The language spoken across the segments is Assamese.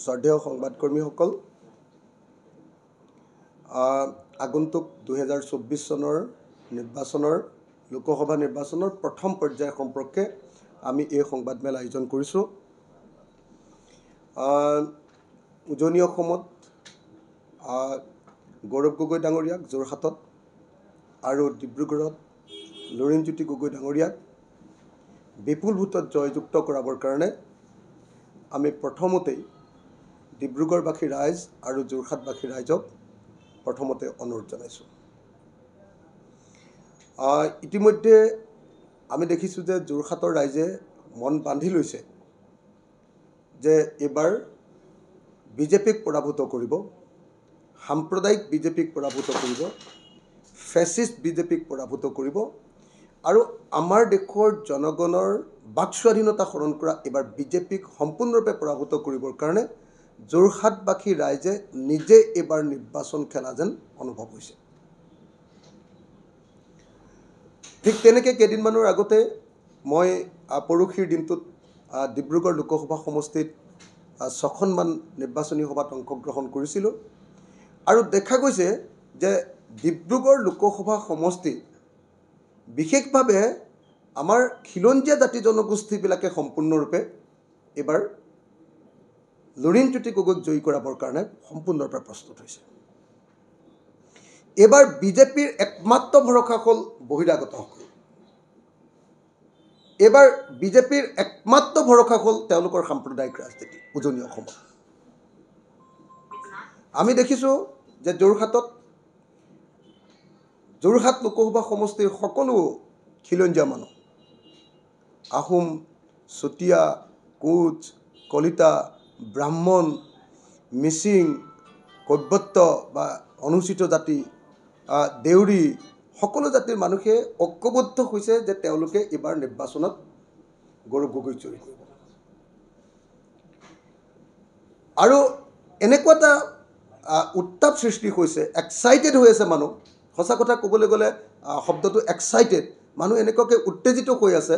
শ্ৰদ্ধেয় সংবাদকৰ্মীসকল, আগন্তুক 2024 চনৰ নিৰ্বাচনৰ লোকসভা নিৰ্বাচনৰ প্ৰথম পৰ্যায় সম্পৰ্কে আমি এই সংবাদমেল আয়োজন কৰিছোঁ। উজনি অসমত গৌৰৱ গগৈ ডাঙৰীয়াক যোৰহাটত আৰু ডিব্ৰুগড়ত লুৰিণজ্যোতি গগৈ ডাঙৰীয়াক বিপুল ভোটত জয়যুক্ত কৰাবৰ কাৰণে আমি প্ৰথমতেই ডিব্ৰুগড়বাসী ৰাইজ আৰু যোৰহাটবাসী ৰাইজক প্ৰথমতে অনুৰোধ জনাইছোঁ। ইতিমধ্যে আমি দেখিছোঁ যে যোৰহাটৰ ৰাইজে মন বান্ধি লৈছে যে এইবাৰ বিজেপিক পৰাভূত কৰিব, সাম্প্ৰদায়িক বিজেপিক পৰাভূত কৰিব, ফেচিষ্ট বিজেপিক পৰাভূত কৰিব আৰু আমাৰ দেশৰ জনগণৰ বাক স্বাধীনতা হৰণ কৰা এইবাৰ বিজেপিক সম্পূৰ্ণৰূপে পৰাভূত কৰিবৰ কাৰণে যোৰহাটবাসী ৰাইজে নিজে এইবাৰ নিৰ্বাচন খেলা যেন অনুভৱ হৈছে। ঠিক তেনেকৈ কেইদিনমানৰ আগতে মই পৰহিৰ দিনটোত ডিব্ৰুগড় লোকসভা সমষ্টিত 6খনমান নিৰ্বাচনী সভাত অংশগ্ৰহণ কৰিছিলোঁ আৰু দেখা গৈছে যে ডিব্ৰুগড় লোকসভা সমষ্টি বিশেষভাৱে আমাৰ খিলঞ্জীয়া জাতি জনগোষ্ঠীবিলাকে সম্পূৰ্ণৰূপে এইবাৰ লুৰিণজ্যোতি গগৈক জয়ী কৰাবৰ কাৰণে সম্পূৰ্ণৰূপে প্ৰস্তুত হৈছে। এইবাৰ বিজেপিৰ একমাত্ৰ ভৰসা হ'ল বহিৰাগতসকল। এইবাৰ বিজেপিৰ একমাত্ৰ ভৰসা হ'ল তেওঁলোকৰ সাম্প্ৰদায়িক ৰাজনীতি উজনি অসমত। আমি দেখিছোঁ যে যোৰহাট লোকসভা সমষ্টিৰ সকলো খিলঞ্জীয়া মানুহ, আহোম, চুতীয়া, কোচ, কলিতা, ব্ৰাহ্মণ, মিচিং, কৈবৰ্ত বা অনুসূচিত জাতি, দেউৰী, সকলো জাতিৰ মানুহে ঐক্যবদ্ধ হৈছে যে তেওঁলোকে এইবাৰ নিৰ্বাচনত গৌৰৱ গগৈক জয়ী কৰিব। আৰু এনেকুৱা এটা উত্তাপ সৃষ্টি হৈছে, এক্সাইটেড হৈ আছে মানুহ। সঁচা কথা ক'বলৈ গ'লে শব্দটো এক্সাইটেড, মানুহ এনেকুৱাকৈ উত্তেজিত হৈ আছে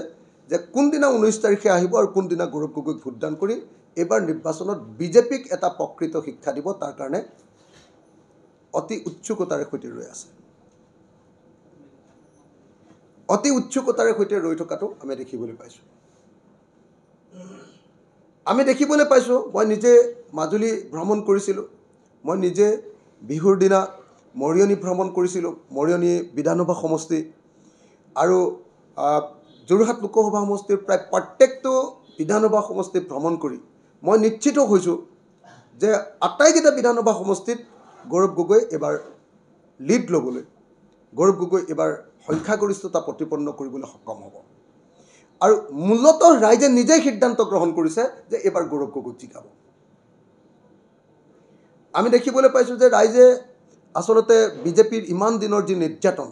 যে কোনদিনা 19 তাৰিখে আহিব আৰু কোনদিনা গৌৰৱ গগৈক ভোটদান কৰি এইবাৰ নিৰ্বাচনত বিজেপিক এটা প্ৰকৃত শিক্ষা দিব, তাৰ কাৰণে অতি উৎসুকতাৰে সৈতে ৰৈ আছে। অতি উৎসুকতাৰে সৈতে ৰৈ থকাটো আমি দেখিবলৈ পাইছোঁ। মই নিজে মাজুলী ভ্ৰমণ কৰিছিলোঁ। মই নিজে বিহুৰ দিনা মৰিয়নি ভ্ৰমণ কৰিছিলোঁ, মৰিয়নি বিধানসভা সমষ্টি আৰু যোৰহাট লোকসভা সমষ্টিৰ প্ৰায় প্ৰত্যেকটো বিধানসভা সমষ্টি ভ্ৰমণ কৰি মই নিশ্চিত হৈছোঁ যে আটাইকেইটা বিধানসভা সমষ্টিত গৌৰৱ গগৈ এইবাৰ লিড ল'বলৈ, গৌৰৱ গগৈ এইবাৰ সংখ্যাগৰিষ্ঠতা প্ৰতিপন্ন কৰিবলৈ সক্ষম হ'ব। আৰু মূলতঃ ৰাইজে নিজেই সিদ্ধান্ত গ্ৰহণ কৰিছে যে এইবাৰ গৌৰৱ গগৈক জিকাব। আমি দেখিবলৈ পাইছোঁ যে ৰাইজে আচলতে বিজেপিৰ ইমান দিনৰ যি নিৰ্যাতন,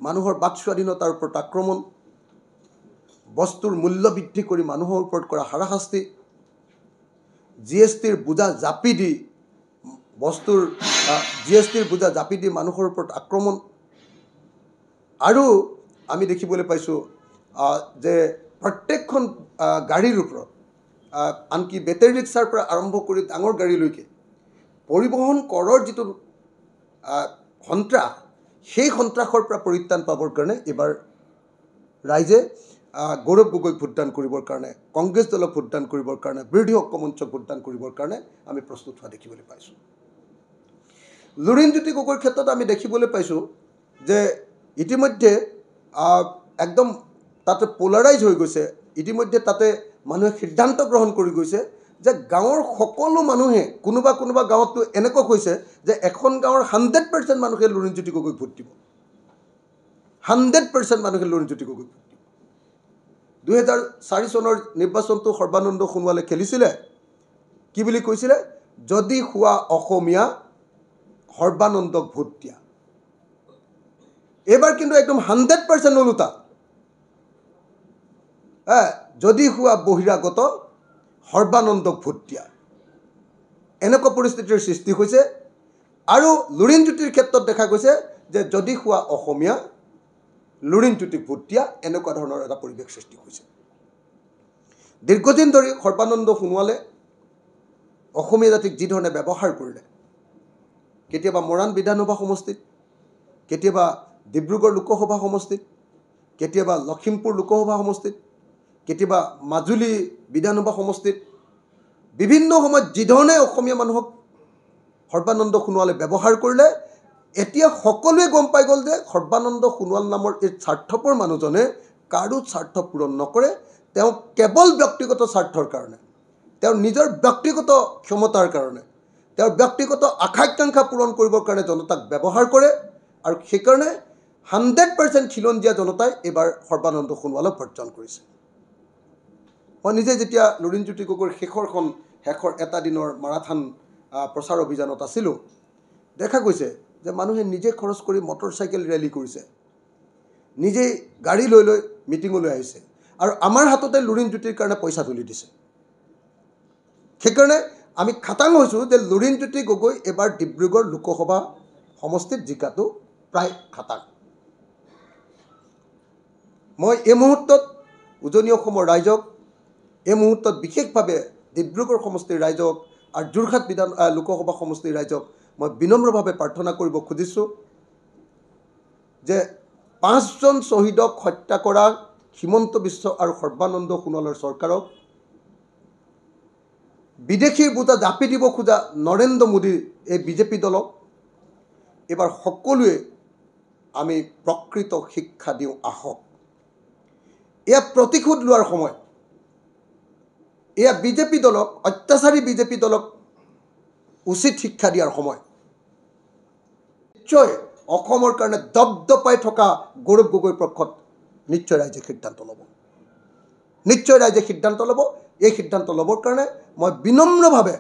মানুহৰ বাক স্বাধীনতাৰ ওপৰত আক্ৰমণ, বস্তুৰ মূল্য বৃদ্ধি কৰি মানুহৰ ওপৰত কৰা হাৰাশাস্তি, GSTৰ বোজা জাপি দি মানুহৰ ওপৰত আক্ৰমণ, আৰু আমি দেখিবলৈ পাইছোঁ যে প্ৰত্যেকখন গাড়ীৰ ওপৰত, আনকি বেটেৰী ৰিক্সাৰ পৰা আৰম্ভ কৰি ডাঙৰ গাড়ীলৈকে পৰিবহণ কৰৰ যিটো সন্ত্ৰাস, সেই সন্ত্ৰাসৰ পৰা পৰিত্ৰাণ পাবৰ কাৰণে এইবাৰ ৰাইজে গৌৰৱ গগৈক ভোটদান কৰিবৰ কাৰণে, কংগ্ৰেছ দলক ভোটদান কৰিবৰ কাৰণে, বিৰোধী ঐক্য মঞ্চক ভোটদান কৰিবৰ কাৰণে আমি প্ৰস্তুত হোৱা দেখিবলৈ পাইছোঁ। লুৰিণজ্যোতি গগৈৰ ক্ষেত্ৰত আমি দেখিবলৈ পাইছোঁ যে ইতিমধ্যে একদম তাতে পলাৰাইজ হৈ গৈছে। ইতিমধ্যে তাতে মানুহে সিদ্ধান্ত গ্ৰহণ কৰি গৈছে যে গাঁৱৰ সকলো মানুহে, কোনোবা গাঁৱততো এনেকুৱা হৈছে যে এখন গাঁৱৰ 100% মানুহে লুৰিণজ্যোতি গগৈক ভোট দিব। 100% মানুহে লুৰিণজ্যোতি গগৈক ভোট দিব। 2004 চনৰ নিৰ্বাচনটো সৰ্বানন্দ সোণোৱালে খেলিছিলে। কি বুলি কৈছিলে? যদি হোৱা অসমীয়া সৰ্বানন্দক ভোট দিয়া। এইবাৰ কিন্তু একদম 100% ওলোটা। যদি হোৱা বহিৰাগত সৰ্বানন্দক ভোট দিয়া, এনেকুৱা পৰিস্থিতিৰ সৃষ্টি হৈছে। আৰু লুৰিণজ্যোতিৰ ক্ষেত্ৰত দেখা গৈছে যে যদি হোৱা অসমীয়া লুৰিণজ্যোতিক ভোট দিয়া, এনেকুৱা ধৰণৰ এটা পৰিৱেশ সৃষ্টি হৈছে। দীৰ্ঘদিন ধৰি সৰ্বানন্দ সোণোৱালে অসমীয়া জাতিক যি ধৰণে ব্যৱহাৰ কৰিলে, কেতিয়াবা মৰাণ বিধানসভা সমষ্টিত, কেতিয়াবা ডিব্ৰুগড় লোকসভা সমষ্টিত, কেতিয়াবা লখিমপুৰ লোকসভা সমষ্টিত, কেতিয়াবা মাজুলী বিধানসভা সমষ্টিত বিভিন্ন সময়ত যি ধৰণে অসমীয়া মানুহক সৰ্বানন্দ সোণোৱালে ব্যৱহাৰ কৰিলে, এতিয়া সকলোৱে গম পাই গ'ল যে সৰ্বানন্দ সোণোৱাল নামৰ এই স্বাৰ্থপৰ মানুহজনে কাৰো স্বাৰ্থ পূৰণ নকৰে। তেওঁ কেৱল ব্যক্তিগত স্বাৰ্থৰ কাৰণে, তেওঁৰ নিজৰ ব্যক্তিগত ক্ষমতাৰ কাৰণে, তেওঁৰ ব্যক্তিগত আকাংক্ষা পূৰণ কৰিবৰ কাৰণে জনতাক ব্যৱহাৰ কৰে। আৰু সেইকাৰণে 100% খিলঞ্জীয়া জনতাই এইবাৰ সৰ্বানন্দ সোণোৱালক বৰ্জন কৰিছে। মই নিজে যেতিয়া লুৰিণজ্যোতি গগৈৰ শেষৰ এটা দিনৰ মাৰাথান প্ৰচাৰ অভিযানত আছিলোঁ, দেখা গৈছে যে মানুহে নিজে খৰচ কৰি মটৰচাইকেল ৰেলী কৰিছে, নিজেই গাড়ী লৈ লৈ মিটিঙলৈ আহিছে, আৰু আমাৰ হাততে লুৰিণজ্যোতিৰ কাৰণে পইচা তুলি দিছে। সেইকাৰণে আমি খাটাং হৈছোঁ যে লুৰিণজ্যোতি গগৈ এবাৰ ডিব্ৰুগড় লোকসভা সমষ্টিত জিকাটো প্ৰায় খাটাং। মই এই মুহূৰ্তত উজনি অসমৰ ৰাইজক, এই মুহূৰ্তত বিশেষভাৱে ডিব্ৰুগড় সমষ্টিৰ ৰাইজক আৰু যোৰহাট লোকসভা সমষ্টিৰ ৰাইজক মই বিনম্ৰভাৱে প্ৰাৰ্থনা কৰিব খুজিছোঁ যে 5জন শ্বহীদক হত্যা কৰা হিমন্ত বিশ্ব আৰু সৰ্বানন্দ সোণোৱালৰ চৰকাৰক, বিদেশীৰ বোজা জাপি দিব খোজা নৰেন্দ্ৰ মোদীৰ এই বিজেপি দলক এইবাৰ সকলোৱে আমি প্ৰকৃত শিক্ষা দিওঁ আহক। এয়া প্ৰতিশোধ লোৱাৰ সময়। এয়া বিজেপি দলক, অত্যাচাৰী বিজেপি দলক উচিত শিক্ষা দিয়াৰ সময়। নিশ্চয় অসমৰ কাৰণে দপদপাই থকা গৌৰৱ গগৈৰ পক্ষত নিশ্চয় ৰাইজে সিদ্ধান্ত ল'ব, নিশ্চয় ৰাইজে সিদ্ধান্ত ল'ব। এই সিদ্ধান্ত ল'বৰ কাৰণে মই বিনম্ৰভাৱে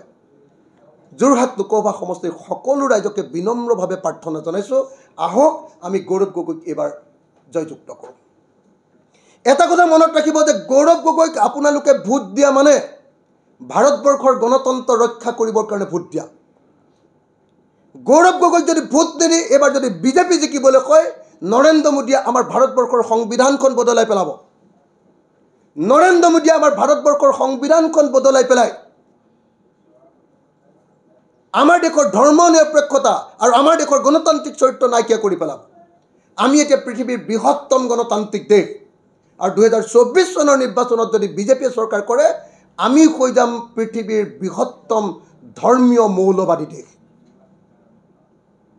যোৰহাট লোকসভা সমষ্টিৰ সকলো ৰাইজকে বিনম্ৰভাৱে প্ৰাৰ্থনা জনাইছোঁ, আহক আমি গৌৰৱ গগৈক এইবাৰ জয়যুক্ত কৰোঁ। এটা কথা মনত ৰাখিব যে গৌৰৱ গগৈক আপোনালোকে ভোট দিয়া মানে ভাৰতবৰ্ষৰ গণতন্ত্ৰ ৰক্ষা কৰিবৰ কাৰণে ভোট দিয়া। গৌৰৱ গগৈক যদি ভোট নিদি এইবাৰ যদি বিজেপি জিকিবলৈ কয়, নৰেন্দ্ৰ মোদীয়ে আমাৰ ভাৰতবৰ্ষৰ সংবিধানখন বদলাই পেলাব। নৰেন্দ্ৰ মোদীয়ে আমাৰ ভাৰতবৰ্ষৰ সংবিধানখন বদলাই পেলাই আমাৰ দেশৰ ধৰ্ম নিৰপেক্ষতা আৰু আমাৰ দেশৰ গণতান্ত্ৰিক চৰিত্ৰ নাইকিয়া কৰি পেলাব। আমি এতিয়া পৃথিৱীৰ বৃহত্তম গণতান্ত্ৰিক দেশ, আৰু 2024 চনৰ নিৰ্বাচনত যদি বিজেপিয়ে চৰকাৰ কৰে, আমি হৈ যাম পৃথিৱীৰ বৃহত্তম ধৰ্মীয় মৌলবাদী দেশ।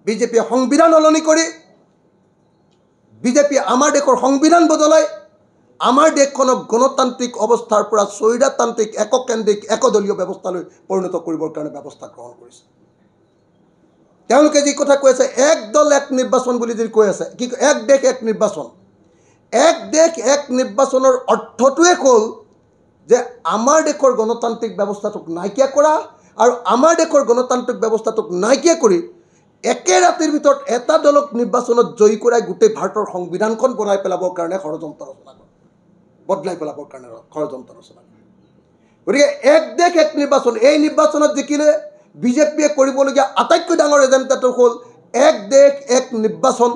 বিজেপিয়ে সংবিধান সলনি কৰি, বিজেপিয়ে আমাৰ দেশৰ সংবিধান বদলাই আমাৰ দেশখনক গণতান্ত্ৰিক অৱস্থাৰ পৰা স্বৈৰতান্ত্ৰিক এককেন্দ্ৰিক একদলীয় ব্যৱস্থালৈ পৰিণত কৰিবৰ কাৰণে ব্যৱস্থা গ্ৰহণ কৰিছে। তেওঁলোকে যি কথা কৈ আছে, এক দল এক নিৰ্বাচন বুলি যি কৈ আছে, কি এক দেশ এক নিৰ্বাচন, এক দেশ এক নিৰ্বাচনৰ অৰ্থটোৱে হ'ল যে আমাৰ দেশৰ গণতান্ত্ৰিক ব্যৱস্থাটোক নাইকিয়া কৰা, আৰু আমাৰ দেশৰ গণতান্ত্ৰিক ব্যৱস্থাটোক নাইকিয়া কৰি একে ৰাতিৰ ভিতৰত এটা দলক নিৰ্বাচনত জয়ী কৰাই গোটেই ভাৰতৰ সংবিধানখন বনাই পেলাবৰ কাৰণে ষড়যন্ত্ৰ ৰচনা কৰে, বদলাই পেলাবৰ কাৰণে ষড়যন্ত্ৰ ৰচনা কৰে। গতিকে এক দেশ এক নিৰ্বাচন, এই নিৰ্বাচনত জিকিলে বিজেপিয়ে কৰিবলগীয়া আটাইতকৈ ডাঙৰ এজেণ্ডাটো হ'ল এক দেশ এক নিৰ্বাচন,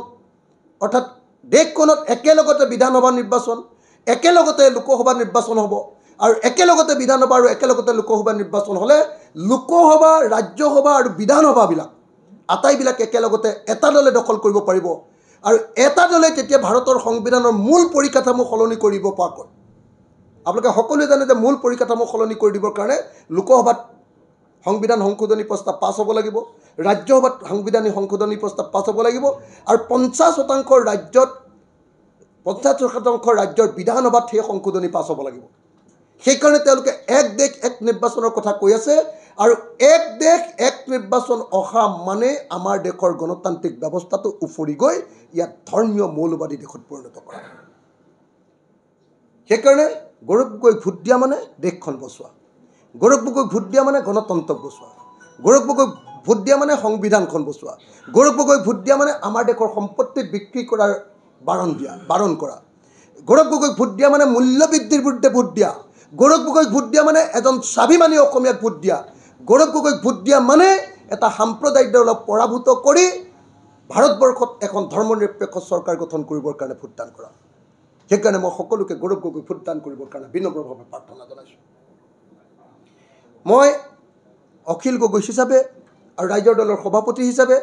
অৰ্থাৎ দেশখনত একেলগতে বিধানসভা নিৰ্বাচন, একেলগতে লোকসভা নিৰ্বাচন হ'ব, আৰু একেলগতে বিধানসভা আৰু একেলগতে লোকসভা নিৰ্বাচন হ'লে লোকসভা, ৰাজ্যসভা আৰু বিধানসভাবিলাক আটাইবিলাক একেলগতে এটা দলে দখল কৰিব পাৰিব, আৰু এটা দলে তেতিয়া ভাৰতৰ সংবিধানৰ মূল পৰিকাঠামো সলনি কৰিব পৰাকৈ। আপোনালোকে সকলোৱে জানে যে মূল পৰিকাঠামো সলনি কৰি দিবৰ কাৰণে লোকসভাত সংবিধান সংশোধনী প্ৰস্তাৱ পাছ হ'ব লাগিব, ৰাজ্যসভাত সাংবিধানিক সংশোধনী প্ৰস্তাৱ পাছ হ'ব লাগিব, আৰু 50% ৰাজ্যৰ বিধানসভাত সেই সংশোধনী পাছ হ'ব লাগিব। সেইকাৰণে তেওঁলোকে এক দেশ এক নিৰ্বাচনৰ কথা কৈ আছে, আৰু এক দেশ এক নিৰ্বাচন অহা মানে আমাৰ দেশৰ গণতান্ত্ৰিক ব্যৱস্থাটো উফৰি গৈ ইয়াত ধৰ্মীয় মৌলবাদী দেশত পৰিণত কৰা। সেইকাৰণে গৌৰৱ গগৈক ভোট দিয়া মানে দেশখন বচোৱা, গৌৰৱ গগৈক ভোট দিয়া মানে গণতন্ত্ৰক বচোৱা, গৌৰৱ গগৈক ভোট দিয়া মানে সংবিধানখন বচোৱা, গৌৰৱ গগৈক ভোট দিয়া মানে আমাৰ দেশৰ সম্পত্তি বিক্ৰী কৰাৰ বাৰণ কৰা, গৌৰৱ গগৈক ভোট দিয়া মানে মূল্যবৃদ্ধিৰ বিৰুদ্ধে ভোট দিয়া, গৌৰৱ গগৈক ভোট দিয়া মানে এজন স্বাভিমানী অসমীয়াক ভোট দিয়া, গৌৰৱ গগৈক ভোট দিয়া মানে এটা সাম্প্ৰদায়িক দলক পৰাভূত কৰি ভাৰতবৰ্ষত এখন ধৰ্মনিৰপেক্ষ চৰকাৰ গঠন কৰিবৰ কাৰণে ভোটদান কৰা। সেইকাৰণে মই সকলোকে গৌৰৱ গগৈক ভোটদান কৰিবৰ কাৰণে বিনম্ৰভাৱে প্ৰাৰ্থনা জনাইছোঁ। মই অখিল গগৈ হিচাপে আৰু ৰাইজৰ দলৰ সভাপতি হিচাপে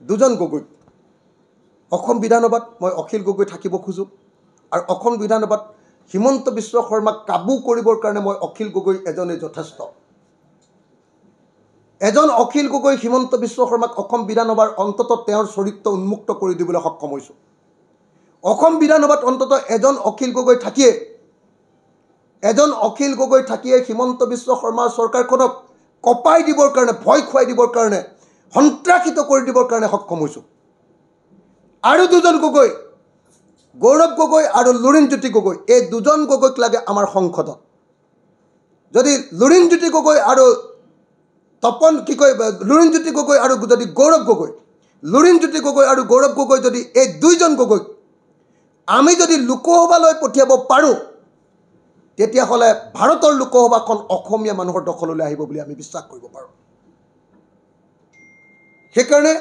দুজন গগৈ অসম বিধানসভাত মই অখিল গগৈ থাকিব খোজোঁ আৰু অসম বিধানসভাত হিমন্ত বিশ্ব শৰ্মাক কাবু কৰিবৰ কাৰণে মই অখিল গগৈ এজনেই যথেষ্ট এজন অখিল গগৈ হিমন্ত বিশ্ব শৰ্মাক অসম বিধানসভাৰ অন্ততঃ তেওঁৰ চৰিত্ৰ উন্মুক্ত কৰি দিবলৈ সক্ষম হৈছোঁ অসম বিধানসভাত অন্ততঃ এজন অখিল গগৈ থাকিয়ে হিমন্ত বিশ্ব শৰ্মাৰ চৰকাৰখনক কপাই দিবৰ কাৰণে ভয় খুৱাই দিবৰ কাৰণে সন্ত্ৰাসিত কৰি দিবৰ কাৰণে সক্ষম হৈছোঁ আৰু দুজন গগৈ গৌৰৱ গগৈ আৰু লুৰিণজ্যোতি গগৈ এই দুজন গগৈক লাগে আমাৰ সংসদত যদি লুৰিণজ্যোতি গগৈ আৰু লুৰিণজ্যোতি গগৈ আৰু যদি গৌৰৱ গগৈ লুৰিণজ্যোতি গগৈ আৰু গৌৰৱ গগৈ যদি এই দুইজন গগৈক আমি যদি লোকসভালৈ পঠিয়াব পাৰোঁ তেতিয়াহ'লে ভাৰতৰ লোকসভাখন অসমীয়া মানুহৰ দখললৈ আহিব বুলি আমি বিশ্বাস কৰিব পাৰোঁ সেইকাৰণে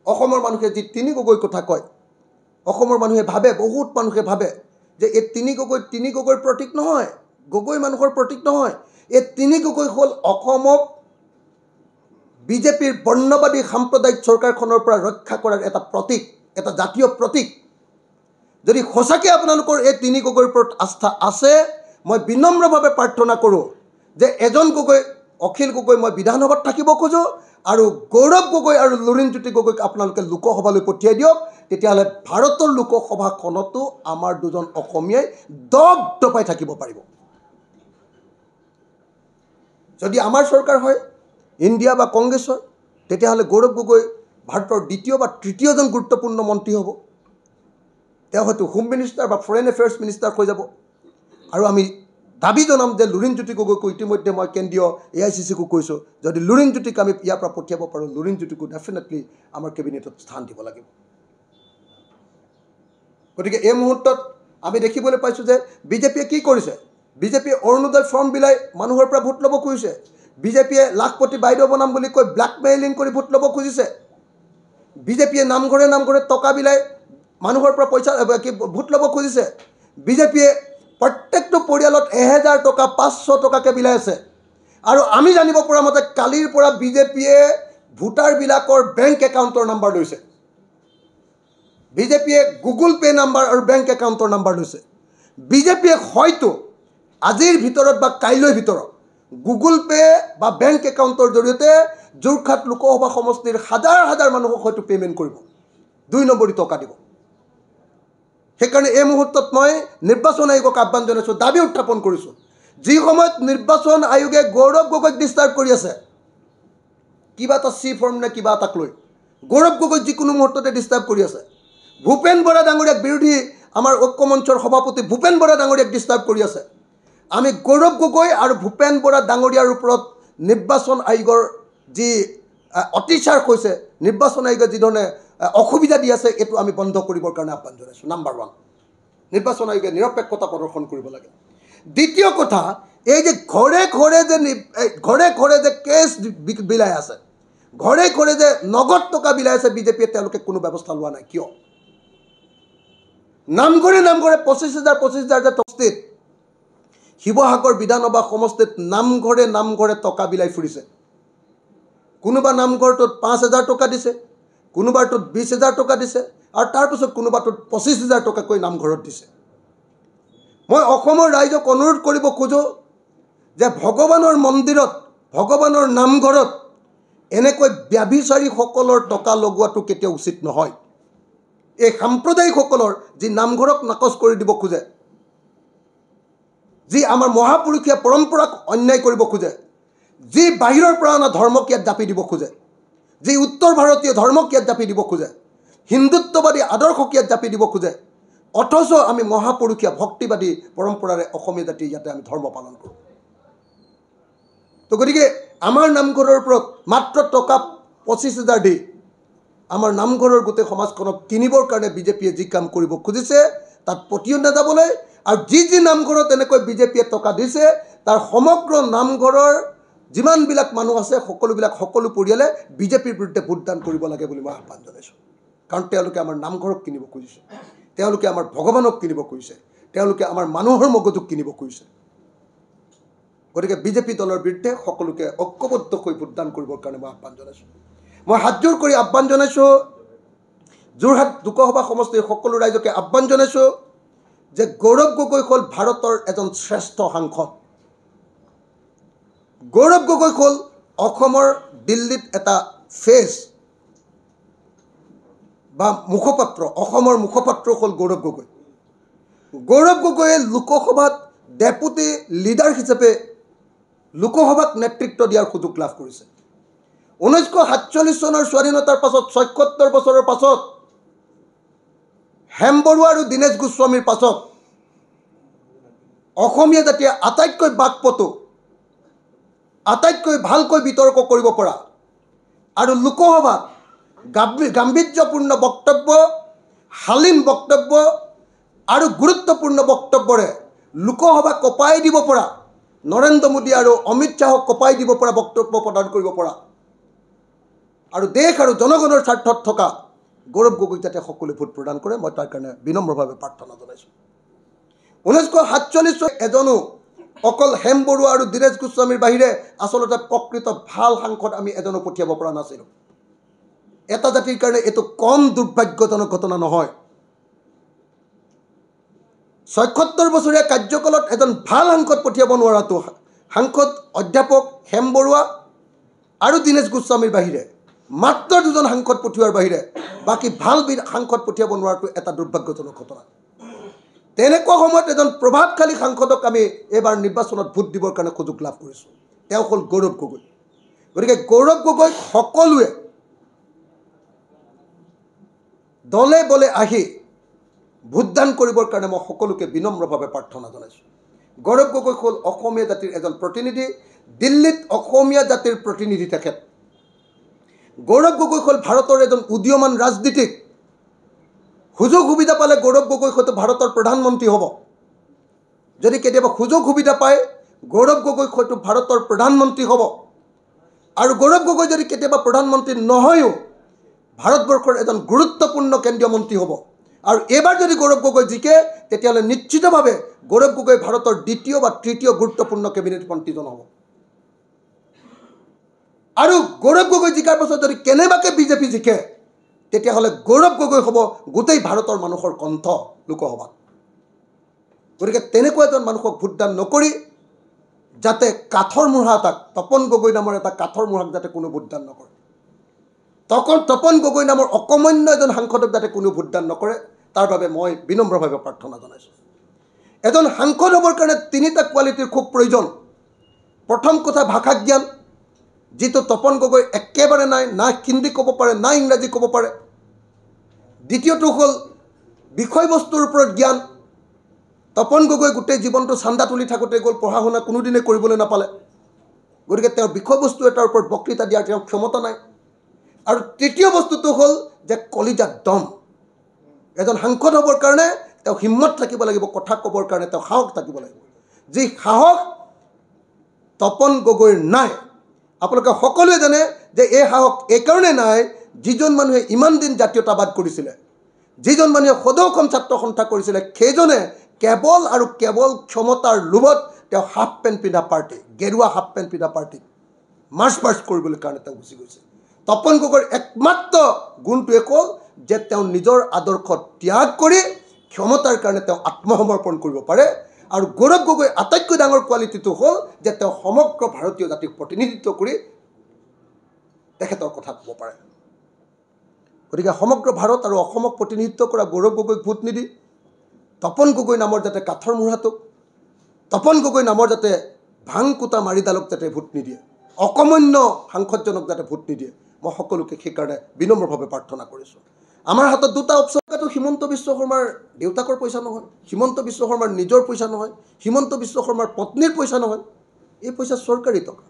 অসমৰ মানুহে যি তিনি গগৈ কথা কয় অসমৰ মানুহে ভাবে বহুত মানুহে ভাবে যে এই তিনি গগৈৰ প্ৰতীক নহয় গগৈ মানুহৰ প্ৰতীক নহয় এই তিনি গগৈ হ'ল অসমক বিজেপিৰ বৰ্ণবাদী সাম্প্ৰদায়িক চৰকাৰখনৰ পৰা ৰক্ষা কৰাৰ এটা প্ৰতীক এটা জাতীয় প্ৰতীক যদি সঁচাকৈ আপোনালোকৰ এই তিনি গগৈৰ ওপৰত আস্থা আছে মই বিনম্ৰভাৱে প্ৰাৰ্থনা কৰোঁ যে এজন গগৈ অখিল গগৈ মই বিধানসভাত থাকিব খোজোঁ আৰু গৌৰৱ গগৈ আৰু লুৰিণজ্যোতি গগৈক আপোনালোকে লোকসভালৈ পঠিয়াই দিয়ক তেতিয়াহ'লে ভাৰতৰ লোকসভাখনতো আমাৰ দুজন অসমীয়াই দপদপাই থাকিব পাৰিব যদি আমাৰ চৰকাৰ হয় ইণ্ডিয়া বা কংগ্ৰেছৰ তেতিয়াহ'লে গৌৰৱ গগৈ ভাৰতৰ দ্বিতীয় বা তৃতীয়জন গুৰুত্বপূৰ্ণ মন্ত্ৰী হ'ব তেওঁ হয়তো হোম মিনিষ্টাৰ বা ফৰেইন এফেয়াৰ্ছ মিনিষ্টাৰ হৈ যাব আৰু আমি দাবী জনাম যে লুৰিণজ্যোতি গগৈকো ইতিমধ্যে মই কেন্দ্ৰীয় AICCকো কৈছোঁ যদি লুৰিণজ্যোতিক আমি ইয়াৰ পৰা পঠিয়াব পাৰোঁ লুৰিণজ্যোতিকো ডেফিনেটলি আমাৰ কেবিনেটত স্থান দিব লাগিব গতিকে এই মুহূৰ্তত আমি দেখিবলৈ পাইছোঁ যে বিজেপিয়ে কি কৰিছে বিজেপিয়ে অৰুণোদয় ফৰ্ম বিলাই মানুহৰ পৰা ভোট ল'ব খুজিছে বিজেপিয়ে লাখপতি বাইদেউ বনাম বুলি কৈ ব্লেকমেইলিং কৰি ভোট ল'ব খুজিছে বিজেপিয়ে নামঘৰে টকা বিলাই মানুহৰ পৰা পইচা ভোট ল'ব খুজিছে বিজেপিয়ে প্ৰত্যেকটো পৰিয়ালত 1000 টকা 500 টকাকৈ বিলাই আছে আৰু আমি জানিব পৰা মতে কালিৰ পৰা বিজেপিয়ে ভোটাৰবিলাকৰ বেংক একাউণ্টৰ নাম্বাৰ লৈছে বিজেপিয়ে গুগল পে' নাম্বাৰ আৰু বেংক একাউণ্টৰ নাম্বাৰ লৈছে বিজেপিয়ে হয়তো আজিৰ ভিতৰত বা কাইলৈৰ ভিতৰত গুগল পে' বা বেংক একাউণ্টৰ জৰিয়তে যোৰহাট লোকসভা সমষ্টিৰ হাজাৰ মানুহক হয়তো পে'মেণ্ট কৰিব 2 নম্বৰী টকা দিব সেইকাৰণে এই মুহূৰ্তত মই নিৰ্বাচন আয়োগক আহ্বান জনাইছোঁ দাবী উত্থাপন কৰিছোঁ যি সময়ত নিৰ্বাচন আয়োগে গৌৰৱ গগৈক ডিষ্টাৰ্ব কৰি আছে কিবা এটা চি ফৰ্ম নে কিবা এটাক লৈ গৌৰৱ গগৈক যিকোনো মুহূৰ্ততে ডিষ্টাৰ্ব কৰি আছে ভূপেন বৰা ডাঙৰীয়াক বিৰোধী আমাৰ ঐক্যমঞ্চৰ সভাপতি ভূপেন বৰা ডাঙৰীয়াক ডিষ্টাৰ্ব কৰি আছে আমি গৌৰৱ গগৈ আৰু ভূপেন বৰা ডাঙৰীয়াৰ ওপৰত নিৰ্বাচন আয়োগৰ যি অত্যাচাৰ হৈছে নিৰ্বাচন আয়োগে যিধৰণে অসুবিধা দি আছে এইটো আমি বন্ধ কৰিবৰ কাৰণে আহ্বান জনাইছোঁ নাম্বাৰ 1 নিৰ্বাচন আয়োগে নিৰপেক্ষতা প্ৰদৰ্শন কৰিব লাগে দ্বিতীয় কথা এই যে ঘৰে যে কেছ বিলাই আছে ঘৰে যে নগদ টকা বিলাই আছে বিজেপিয়ে তেওঁলোকে কোনো ব্যৱস্থা লোৱা নাই কিয় নামঘৰে 25,000 যে তস্তিত শিৱসাগৰ বিধানসভা সমষ্টিত নামঘৰে টকা বিলাই ফুৰিছে কোনোবা নামঘৰটোত 5,000 টকা দিছে কোনোবাটোত 20,000 টকা দিছে আৰু তাৰপিছত কোনোবাটোত 25,000 টকাকৈ নামঘৰত দিছে মই অসমৰ ৰাইজক অনুৰোধ কৰিব খোজোঁ যে ভগৱানৰ মন্দিৰত ভগৱানৰ নামঘৰত এনেকৈ ব্যভিচাৰীসকলৰ টকা লগোৱাটো কেতিয়াও উচিত নহয় এই সাম্প্ৰদায়িকসকলৰ যি নামঘৰক নাকচ কৰি দিব খোজে যি আমাৰ মহাপুৰুষীয়া পৰম্পৰাক অন্যায় কৰিব খোজে যি বাহিৰৰ পৰা অনা ধৰ্মক ইয়াত জাপি দিব খোজে যি উত্তৰ ভাৰতীয় ধৰ্মক ইয়াত জাপি দিব খোজে হিন্দুত্ববাদী আদৰ্শক ইয়াত জাপি দিব খোজে অথচ আমি মহাপুৰুষীয়া ভক্তিবাদী পৰম্পৰাৰে অসমীয়া জাতি ইয়াতে আমি ধৰ্ম পালন কৰোঁ তো গতিকে আমাৰ নামঘৰৰ ওপৰত মাত্ৰ টকা 25,000 দি আমাৰ নামঘৰৰ গোটেই সমাজখনক কিনিবৰ কাৰণে বিজেপিয়ে যি কাম কৰিব খুজিছে তাত পতিয়ন নাযাবলৈ আৰু যি নামঘৰত এনেকৈ বিজেপিয়ে টকা দিছে তাৰ সমগ্ৰ নামঘৰৰ যিমানবিলাক মানুহ আছে সকলো পৰিয়ালে বিজেপিৰ বিৰুদ্ধে ভোটদান কৰিব লাগে বুলি মই আহ্বান জনাইছোঁ কাৰণ তেওঁলোকে আমাৰ নামঘৰক কিনিব খুজিছে তেওঁলোকে আমাৰ ভগৱানক কিনিব খুজিছে তেওঁলোকে আমাৰ মানুহৰ মগজুক কিনিব খুজিছে গতিকে বিজেপি দলৰ বিৰুদ্ধে সকলোকে ঐক্যবদ্ধ হৈ ভোটদান কৰিবৰ কাৰণে মই আহ্বান জনাইছোঁ। মই হাতজোৰ কৰি আহ্বান জনাইছোঁ, যোৰহাট লোকসভা সমষ্টিৰ সকলো ৰাইজকে আহ্বান জনাইছোঁ যে গৌৰৱ গগৈ হ'ল ভাৰতৰ এজন শ্ৰেষ্ঠ সাংসদ। গৌৰৱ গগৈ হ'ল অসমৰ দিল্লীত এটা ফেচ বা মুখপাত্ৰ, অসমৰ মুখপাত্ৰ হ'ল গৌৰৱ গগৈ। গৌৰৱ গগৈয়ে লোকসভাত ডেপুটি লিডাৰ হিচাপে লোকসভাক নেতৃত্ব দিয়াৰ সুযোগ লাভ কৰিছে। 1947 চনৰ স্বাধীনতাৰ পাছত ৭৬ বছৰৰ পাছত হেম বৰুৱা আৰু দীনেশ গোস্বামীৰ পাছত অসমীয়া জাতিয়ে আটাইতকৈ বাকপটু, আটাইতকৈ ভালকৈ বিতৰ্ক কৰিব পৰা আৰু লোকসভাত গাম্ভীৰ্যপূৰ্ণ বক্তব্য, শালীন বক্তব্য আৰু গুৰুত্বপূৰ্ণ বক্তব্যৰে লোকসভা কঁপাই দিব পৰা, নৰেন্দ্ৰ মোদী আৰু অমিত শ্বাহক কঁপাই দিব পৰা বক্তব্য প্ৰদান কৰিব পৰা আৰু দেশ আৰু জনগণৰ স্বাৰ্থত থকা গৌৰৱ গগৈক যাতে সকলোৱে ভোট প্ৰদান কৰে, মই তাৰ কাৰণে বিনম্ৰভাৱে প্ৰাৰ্থনা জনাইছোঁ। 1947 চনত এজনো অকল হেম বৰুৱা আৰু দীনেশ গোস্বামীৰ বাহিৰে আচলতে প্ৰকৃত ভাল সাংসদ আমি এজনো পঠিয়াব পৰা নাছিলোঁ। এটা জাতিৰ কাৰণে এইটো কম দুৰ্ভাগ্যজনক ঘটনা নহয়। ৭৬ বছৰীয়া কাৰ্যকালত এজন ভাল সাংসদ পঠিয়াব নোৱাৰাটো, সাংসদ অধ্যাপক হেম বৰুৱা আৰু দীনেশ গোস্বামীৰ বাহিৰে, মাত্ৰ দুজন সাংসদ পঠিওৱাৰ বাহিৰে বাকী ভাল সাংসদ পঠিয়াব নোৱাৰাটো এটা দুৰ্ভাগ্যজনক ঘটনা। তেনেকুৱা সময়ত এজন প্ৰভাৱশালী সাংসদক আমি এইবাৰ নিৰ্বাচনত ভোট দিবৰ কাৰণে সুযোগ লাভ কৰিছোঁ। তেওঁ হ'ল গৌৰৱ গগৈ। গতিকে গৌৰৱ গগৈক সকলোৱে দলে বলে আহি ভোটদান কৰিবৰ কাৰণে মই সকলোকে বিনম্ৰভাৱে প্ৰাৰ্থনা জনাইছোঁ। গৌৰৱ গগৈ হ'ল অসমীয়া জাতিৰ এজন প্ৰতিনিধি, দিল্লীত অসমীয়া জাতিৰ প্ৰতিনিধি তেখেত। গৌৰৱ গগৈ হ'ল ভাৰতৰ এজন উদীয়মান ৰাজনীতিক। সুযোগ সুবিধা পালে গৌৰৱ গগৈ হয়তো ভাৰতৰ প্ৰধানমন্ত্ৰী হ'ব। যদি কেতিয়াবা সুযোগ সুবিধা পায় গৌৰৱ গগৈ হয়তো ভাৰতৰ প্ৰধানমন্ত্ৰী হ'ব। আৰু গৌৰৱ গগৈ যদি কেতিয়াবা প্ৰধানমন্ত্ৰী নহয়ও ভাৰতবৰ্ষৰ এজন গুৰুত্বপূৰ্ণ কেন্দ্ৰীয় মন্ত্ৰী হ'ব। আৰু এইবাৰ যদি গৌৰৱ গগৈ জিকে তেতিয়াহ'লে নিশ্চিতভাৱে গৌৰৱ গগৈ ভাৰতৰ দ্বিতীয় বা তৃতীয় গুৰুত্বপূৰ্ণ কেবিনেট মন্ত্ৰীজন হ'ব। আৰু গৌৰৱ গগৈ জিকাৰ পাছত যদি কেনেবাকৈ বিজেপি জিকে তেতিয়াহ'লে গৌৰৱ গগৈ হ'ব গোটেই ভাৰতৰ মানুহৰ কণ্ঠ লোকসভাত। গতিকে তেনেকুৱা এজন মানুহক ভোটদান নকৰি যাতে কাঠৰ মূঢ়া এটাক, তপন গগৈ নামৰ এটা কাঠৰ মূঢ়াক যাতে কোনো ভোটদান নকৰে, তপন গগৈ নামৰ অকমান্য এজন সাংসদক যাতে কোনো ভোটদান নকৰে, তাৰ বাবে মই বিনম্ৰভাৱে প্ৰাৰ্থনা জনাইছোঁ। এজন সাংসদ হ'বৰ কাৰণে তিনিটা কোৱালিটিৰ খুব প্ৰয়োজন। প্ৰথম কথা ভাষা জ্ঞান, যিটো তপন গগৈ একেবাৰে নাই, না হিন্দী ক'ব পাৰে না ইংৰাজী ক'ব পাৰে। দ্বিতীয়টো হ'ল বিষয়বস্তুৰ ওপৰত জ্ঞান। তপন গগৈ গোটেই জীৱনটো চান্দা তুলি থাকোঁতে গ'ল, পঢ়া শুনা কোনোদিনে কৰিবলৈ নাপালে। গতিকে তেওঁৰ বিষয়বস্তু এটাৰ ওপৰত বক্তৃতা দিয়াৰ তেওঁৰ ক্ষমতা নাই। আৰু তৃতীয় বস্তুটো হ'ল যে কলিজাত দম। এজন সাংসদ হ'বৰ কাৰণে তেওঁ হিম্মত থাকিব লাগিব, কথা ক'বৰ কাৰণে তেওঁ সাহস থাকিব লাগিব। যি সাহস তপন গগৈৰ নাই। আপোনালোকে সকলোৱে জানে যে এই সাহস এইকাৰণে নাই, যিজন মানুহে ইমান দিন জাতীয়তাবাদ কৰিছিলে, যিজন মানুহে সদৌখন ছাত্ৰ সন্থা কৰিছিলে, সেইজনে কেৱল আৰু কেৱল ক্ষমতাৰ লোভত তেওঁ হাফ পেণ্ট পিন্ধা পাৰ্টি, গেৰুৱা হাফ পেণ্ট পিন্ধা পাৰ্টিক মাৰ্চ কৰিবলৈ কাৰণে তেওঁ গুচি গৈছে। তপন গগৈৰ একমাত্ৰ গুণটোৱে হ'ল যে তেওঁ নিজৰ আদৰ্শ ত্যাগ কৰি ক্ষমতাৰ কাৰণে তেওঁ আত্মসমৰ্পণ কৰিব পাৰে। আৰু গৌৰৱ গগৈৰ আটাইতকৈ ডাঙৰ কোৱালিটিটো হ'ল যে তেওঁ সমগ্ৰ ভাৰতীয় জাতিক প্ৰতিনিধিত্ব কৰি তেখেতৰ কথা ক'ব পাৰে। গতিকে সমগ্ৰ ভাৰত আৰু অসমক প্ৰতিনিধিত্ব কৰা গৌৰৱ গগৈক ভোট নিদি তপন গগৈ নামৰ যাতে কাঠৰ মূঢ়াটোক, তপন গগৈ নামৰ যাতে ভাং কুটা মাৰিডালক যাতে ভোট নিদিয়ে, অকমান্য সাংসদজনক যাতে ভোট নিদিয়ে, মই সকলোকে সেইকাৰণে বিনম্ৰভাৱে প্ৰাৰ্থনা কৰিছোঁ। আমাৰ হাতত দুটা অপশ্যন। হিমন্ত বিশ্ব শৰ্মাৰ দেউতাকৰ পইচা নহয়, হিমন্ত বিশ্ব শৰ্মাৰ নিজৰ পইচা নহয়, হিমন্ত বিশ্ব শৰ্মাৰ পত্নীৰ পইচা নহয়, এই পইচা চৰকাৰী টকা।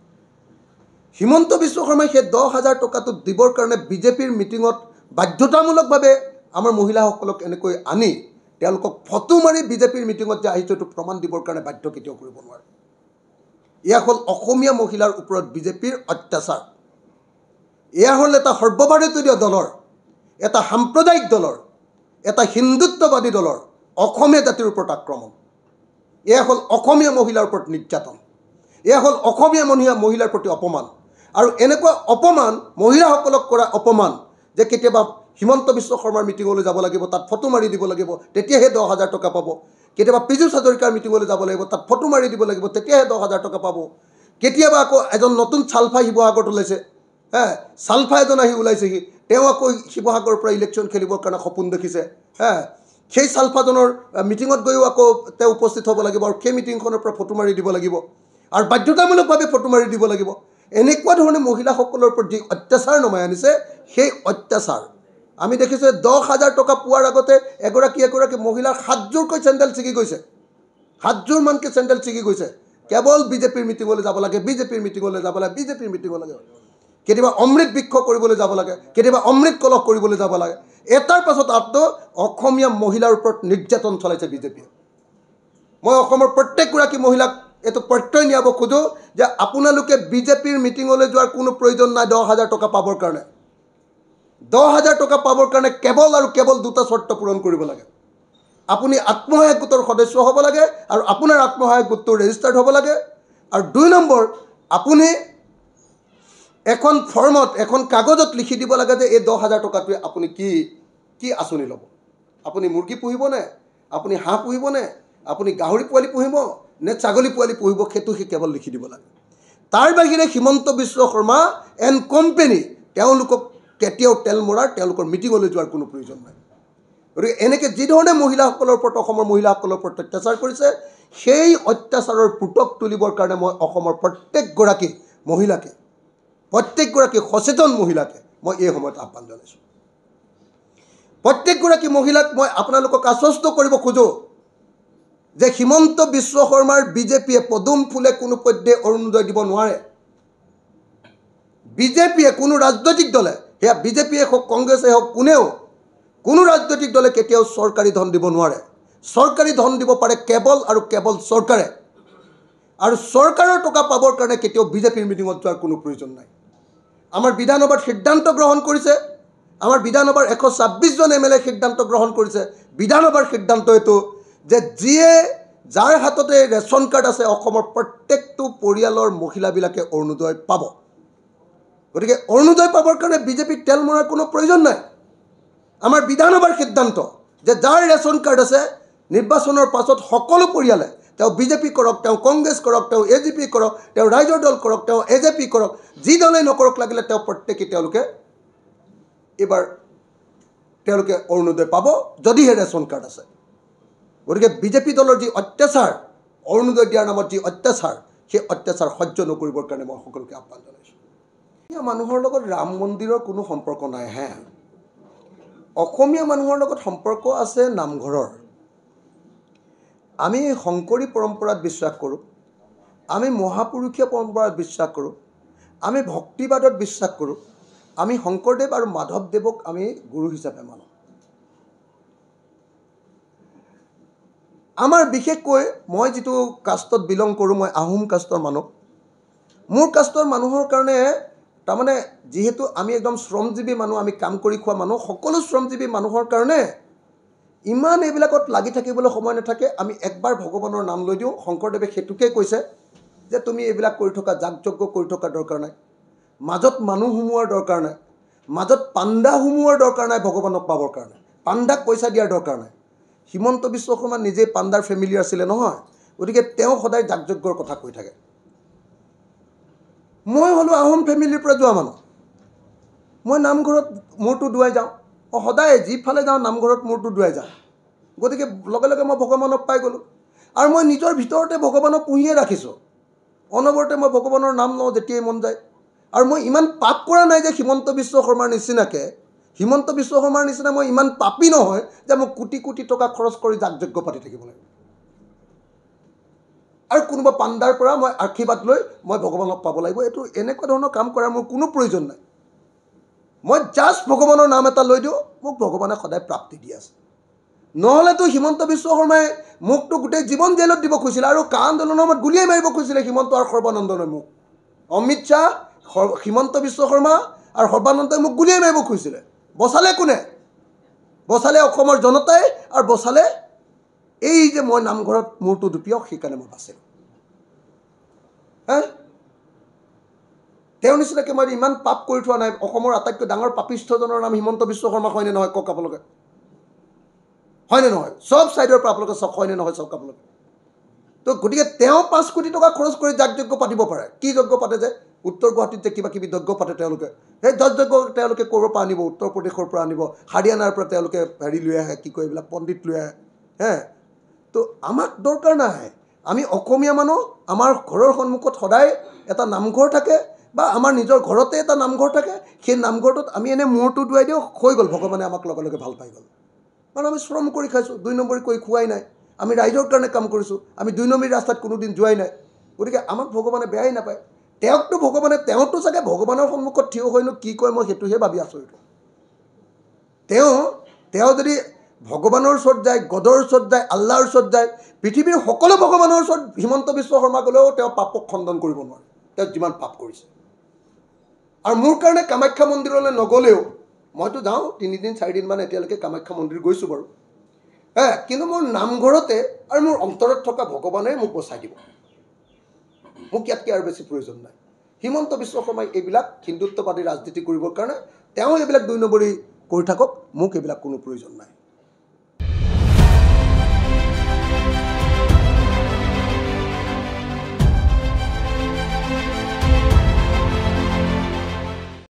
হিমন্ত বিশ্ব শৰ্মাই সেই 10,000 টকাটো দিবৰ কাৰণে বিজেপিৰ মিটিঙত বাধ্যতামূলকভাৱে আমাৰ মহিলাসকলক এনেকৈ আনি তেওঁলোকক ফটো মাৰি বিজেপিৰ মিটিঙত যে আহিছোঁ এইটো প্ৰমাণ দিবৰ কাৰণে বাধ্য কেতিয়াও কৰিব নোৱাৰে। এয়া হ'ল অসমীয়া মহিলাৰ ওপৰত বিজেপিৰ অত্যাচাৰ। এয়া হ'ল এটা সৰ্বভাৰতীয় দলৰ, এটা সাম্প্ৰদায়িক দলৰ, এটা হিন্দুত্ববাদী দলৰ অসমীয়া জাতিৰ ওপৰত আক্ৰমণ। এয়া হ'ল অসমীয়া মহিলাৰ ওপৰত নিৰ্যাতন। এয়া হ'ল অসমীয়া মহিলাৰ প্ৰতি অপমান আৰু এনেকুৱা অপমান মহিলাসকলক কৰা অপমান যে কেতিয়াবা হিমন্ত বিশ্ব শৰ্মাৰ মিটিঙলৈ যাব লাগিব তাত ফটো মাৰি দিব লাগিব তেতিয়াহে 10,000 টকা পাব কেতিয়াবা পীযুষ হাজৰিকাৰ মিটিঙলৈ যাব লাগিব তাত ফটো মাৰি দিব লাগিব তেতিয়াহে 10,000 টকা পাব কেতিয়াবা আকৌ এজন নতুন চালফা শিৱসাগৰত ওলাইছে চালফা এজন আহি ওলাইছেহি তেওঁ আকৌ শিৱসাগৰৰ পৰা ইলেকশ্যন খেলিবৰ কাৰণে সপোন দেখিছে সেই চালফাজনৰ মিটিঙত গৈও আকৌ তেওঁ উপস্থিত হ'ব লাগিব আৰু সেই মিটিংখনৰ পৰা ফটো মাৰি দিব লাগিব আৰু বাধ্যতামূলকভাৱে ফটো মাৰি দিব লাগিব এনেকুৱা ধৰণে মহিলাসকলৰ ওপৰত যি অত্যাচাৰ নমাই আনিছে সেই অত্যাচাৰ আমি দেখিছোঁ 10,000 টকা পোৱাৰ আগতে এগৰাকী মহিলাৰ 7যোৰকৈ চেণ্ডেল ছিগি গৈছে 7যোৰমানকৈ চেণ্ডেল ছিগি গৈছে কেৱল বিজেপিৰ মিটিঙলৈ যাব লাগে বিজেপিৰ মিটিঙলৈ যাব লাগে বিজেপিৰ মিটিঙলৈ যাব লাগে কেতিয়াবা অমৃত বৃক্ষ কৰিবলৈ যাব লাগে কেতিয়াবা অমৃত কলহ কৰিবলৈ যাব লাগে এটাৰ পাছত অসমীয়া মহিলাৰ ওপৰত নিৰ্যাতন চলাইছে বিজেপিয়ে মই অসমৰ প্ৰত্যেকগৰাকী মহিলাক এটো প্ৰত্যয় নিয়াব খোজো যে আপোনালোকে বিজেপিৰ মিটিঙলৈ যোৱাৰ কোনো প্ৰয়োজন নাই 10,000 টকা পাবৰ কাৰণে 10,000 টকা পাবৰ কাৰণে কেৱল আৰু কেৱল দুটা শৰ্ত পূৰণ কৰিব লাগে আপুনি আত্মসহায়ক গোটৰ সদস্য হ'ব লাগে আৰু আপোনাৰ আত্মসহায়ক গোটটো ৰেজিষ্টাৰ্ড হ'ব লাগে আৰু 2 নম্বৰ আপুনি এখন ফৰ্মত এখন কাগজত লিখি দিব লাগে যে এই 10,000 টকাটোৱে আপুনি কি আঁচনি ল'ব আপুনি মুৰ্গী পুহিব নে আপুনি হাঁহ পুহিব নে আপুনি গাহৰি পোৱালি পুহিব নে ছাগলী পোৱালি পুহিব সেইটো কেৱল লিখি দিব লাগে তাৰ বাহিৰে হিমন্ত বিশ্ব শৰ্মা এণ্ড কোম্পানী তেওঁলোকক কেতিয়াও তেল মৰাৰ তেওঁলোকৰ মিটিঙলৈ যোৱাৰ কোনো প্ৰয়োজন নাই গতিকে এনেকৈ যি ধৰণে মহিলাসকলৰ ওপৰত অসমৰ মহিলাসকলৰ ওপৰত অত্যাচাৰ কৰিছে সেই অত্যাচাৰৰ পুতক তুলিবৰ কাৰণে মই অসমৰ প্ৰত্যেকগৰাকী মহিলাকে প্ৰত্যেকগৰাকী সচেতন মহিলাকে মই এই সময়ত আহ্বান জনাইছোঁ প্ৰত্যেকগৰাকী মহিলাক মই আপোনালোকক আশ্বস্ত কৰিব খোজো যে হিমন্ত বিশ্ব শৰ্মাৰ বিজেপিয়ে পদুম ফুলে কোনো পধ্যে অৰুণোদয় দিব নোৱাৰে বিজেপিয়ে কোনো ৰাজনৈতিক দলে সেয়া বিজেপিয়ে হওক কংগ্ৰেছে হওক কোনেও কোনো ৰাজনৈতিক দলে কেতিয়াও চৰকাৰী ধন দিব নোৱাৰে চৰকাৰী ধন দিব পাৰে কেৱল আৰু কেৱল চৰকাৰে আৰু চৰকাৰৰ টকা পাবৰ কাৰণে কেতিয়াও বিজেপিৰ মিটিঙত যোৱাৰ কোনো প্ৰয়োজন নাই আমাৰ বিধানসভাত সিদ্ধান্ত গ্ৰহণ কৰিছে আমাৰ বিধানসভাৰ 126 জন এমএলএ সিদ্ধান্ত গ্ৰহণ কৰিছে বিধানসভাৰ সিদ্ধান্ত এইটো যে যাৰ হাততে ৰেচন কাৰ্ড আছে অসমৰ প্ৰত্যেকটো পৰিয়ালৰ মহিলাবিলাকে অৰুণোদয় পাব গতিকে অৰুণোদয় পাবৰ কাৰণে বিজেপিক তেল মৰাৰ কোনো প্ৰয়োজন নাই আমাৰ বিধানসভাৰ সিদ্ধান্ত যে যাৰ ৰেচন কাৰ্ড আছে নিৰ্বাচনৰ পাছত সকলো পৰিয়ালে তেওঁ বিজেপি কৰক তেওঁ কংগ্ৰেছ কৰক তেওঁ এজিপি কৰক তেওঁ ৰাইজৰ দল কৰক তেওঁ এজেপি কৰক যি দলেই নকৰক লাগিলে তেওঁ প্ৰত্যেকেই তেওঁলোকে এবাৰ তেওঁলোকে অৰুণোদয় পাব যদিহে ৰেচন কাৰ্ড আছে গতিকে বিজেপি দলৰ যি অত্যাচাৰ অৰুণোদয় দিয়াৰ নামত যি অত্যাচাৰ সেই অত্যাচাৰ সহ্য নকৰিবৰ কাৰণে মই সকলোকে আহ্বান জনাইছোঁ মানুহৰ লগত ৰাম মন্দিৰৰ কোনো সম্পৰ্ক নাই অসমীয়া মানুহৰ লগত সম্পৰ্ক আছে নামঘৰৰ আমি শংকৰী পৰম্পৰাত বিশ্বাস কৰোঁ আমি মহাপুৰুষীয় পৰম্পৰাত বিশ্বাস কৰোঁ আমি ভক্তিবাদত বিশ্বাস কৰোঁ আমি শংকৰদেৱ আৰু মাধৱদেৱক আমি গুৰু হিচাপে মানো আমাৰ বিশেষকৈ মই যিটো কাষ্টত বিলং কৰোঁ মই আহোম কাষ্টৰ মানুহ মোৰ কাষ্টৰ মানুহৰ কাৰণে তাৰমানে যিহেতু আমি একদম শ্ৰমজীৱী মানুহ আমি কাম কৰি খোৱা মানুহ সকলো শ্ৰমজীৱী মানুহৰ কাৰণে ইমান এইবিলাকত লাগি থাকিবলৈ সময় নাথাকে আমি একবাৰ ভগৱানৰ নাম লৈ দিওঁ শংকৰদেৱে সেইটোকে কৈছে যে তুমি এইবিলাক কৰি থকা যাগযজ্ঞ কৰি থকা দৰকাৰ নাই মাজত মানুহ হুমুৱাৰ দৰকাৰ নাই মাজত পাণ্ডা হুমুৱাৰ দৰকাৰ নাই ভগৱানক পাবৰ কাৰণে পাণ্ডাক পইচা দিয়াৰ দৰকাৰ নাই হিমন্ত বিশ্ব শৰ্মা নিজে পাণ্ডাৰ ফেমিলি আছিলে নহয় গতিকে তেওঁ সদায় যাগযজ্ঞৰ কথা কৈ থাকে মই হলো আহোম ফেমিলিৰ পৰা যোৱা মানুহ মই নামঘৰত মূৰটো দুৱাই যাওঁ সদায় যিফালে যাওঁ নামঘৰত মূৰটো দুৱাই যাওঁ গতিকে লগে লগে মই ভগৱানক পাই গ'লোঁ আৰু মই নিজৰ ভিতৰতে ভগৱানক পুহিয়ে ৰাখিছোঁ অনবৰতে মই ভগৱানৰ নাম লওঁ যেতিয়াই মন যায় আৰু মই ইমান পাপ কৰা নাই যে হিমন্ত বিশ্ব শৰ্মাৰ নিচিনাকৈ হিমন্ত বিশ্ব শৰ্মাৰ নিচিনা মই ইমান পাপী নহয় যে মই কোটি কোটি টকা খৰচ কৰি যাগযজ্ঞ পাতি থাকিব লাগিব আৰু কোনোবা পাণ্ডাৰ পৰা মই আশীৰ্বাদ লৈ মই ভগৱানক পাব লাগিব এইটো এনেকুৱা ধৰণৰ কাম কৰাৰ মোৰ কোনো প্ৰয়োজন নাই মই জাষ্ট ভগৱানৰ নাম এটা লৈ দিওঁ মোক ভগৱানে সদায় প্ৰাপ্তি দি আছে নহ'লেতো হিমন্ত বিশ্ব শৰ্মাই মোকতো গোটেই জীৱন জেলত দিব খুজিছিলে আৰু কা আন্দোলনৰ সময়ত গুলিয়াই মাৰিব খুজিছিলে হিমন্ত আৰু সৰ্বানন্দই মোক অমিত শ্বাহ হিমন্ত বিশ্ব শৰ্মা আৰু সৰ্বানন্দই মোক গুলিয়াই মাৰিব খুজিছিলে বচালে কোনে বচালে অসমৰ জনতাই আৰু বচালে এই যে মই নামঘৰত মূৰটো দুপিয়াওঁ সেইকাৰণে মই বাচিলোঁ হে তেওঁৰ নিচিনাকৈ মই ইমান পাপ কৰি থোৱা নাই অসমৰ আটাইতকৈ ডাঙৰ পাপিষ্ঠজনৰ নাম হিমন্ত বিশ্ব শৰ্মা হয়নে নহয় কওক আপোনালোকে হয়নে নহয় চব ছাইডৰ পৰা আপোনালোকে চক হয়নে নহয় চাওক আপোনালোকে তো গতিকে তেওঁ 5 কোটি টকা খৰচ কৰি যাগ যজ্ঞ পাতিব পাৰে কি যজ্ঞ পাতে যে উত্তৰ গুৱাহাটীত যে কিবা কিবি যজ্ঞ পাতে তেওঁলোকে সেই যজ্ঞ তেওঁলোকে ক'ৰ পৰা আনিব উত্তৰ প্ৰদেশৰ পৰা আনিব হাৰিয়ানাৰ পৰা তেওঁলোকে হেৰি লৈ আহে কি কয় এইবিলাক পণ্ডিত লৈ আহে হে তো আমাক দৰকাৰ নাই আমি অসমীয়া মানুহ আমাৰ ঘৰৰ সন্মুখত সদায় এটা নামঘৰ থাকে বা আমাৰ নিজৰ ঘৰতে এটা নামঘৰ থাকে সেই নামঘৰটোত আমি এনে মূৰটো দুৱাই দিওঁ হৈ গ'ল ভগৱানে আমাক লগে লগে ভাল পাই গ'ল কাৰণ আমি শ্ৰম কৰি খাইছোঁ 2 নম্বৰী কৰি খোৱাই নাই আমি ৰাইজৰ কাৰণে কাম কৰিছোঁ আমি 2 নম্বৰী ৰাস্তাত কোনোদিন যোৱাই নাই গতিকে আমাক ভগৱানে বেয়াই নাপায় তেওঁকতো ভগৱানে তেওঁতো চাগে ভগৱানৰ সন্মুখত থিয় হৈনো কি কয় মই সেইটোহে ভাবি আছোঁ তেওঁ যদি ভগৱানৰ ওচৰত যায় গডৰ ওচৰত যায় আল্লাহৰ ওচৰত যায় পৃথিৱীৰ সকলো ভগৱানৰ ওচৰত হিমন্ত বিশ্ব শৰ্মা গ'লেও তেওঁ পাপক খণ্ডন কৰিব নোৱাৰে তেওঁ যিমান পাপ কৰিছে আৰু মোৰ কাৰণে কামাখ্যা মন্দিৰলৈ নগ'লেও মইতো যাওঁ 3 দিন 4 দিনমান এতিয়ালৈকে কামাখ্যা মন্দিৰ গৈছোঁ বাৰু কিন্তু মোৰ নামঘৰতে আৰু মোৰ অন্তৰত থকা ভগৱানে মোক বচাই দিব মোক ইয়াতকৈ আৰু বেছি প্ৰয়োজন নাই হিমন্ত বিশ্ব শৰ্মাই এইবিলাক হিন্দুত্ববাদী ৰাজনীতি কৰিবৰ কাৰণে তেওঁ এইবিলাক 2 নম্বৰী কৰি থাকক মোক এইবিলাক কোনো প্ৰয়োজন নাই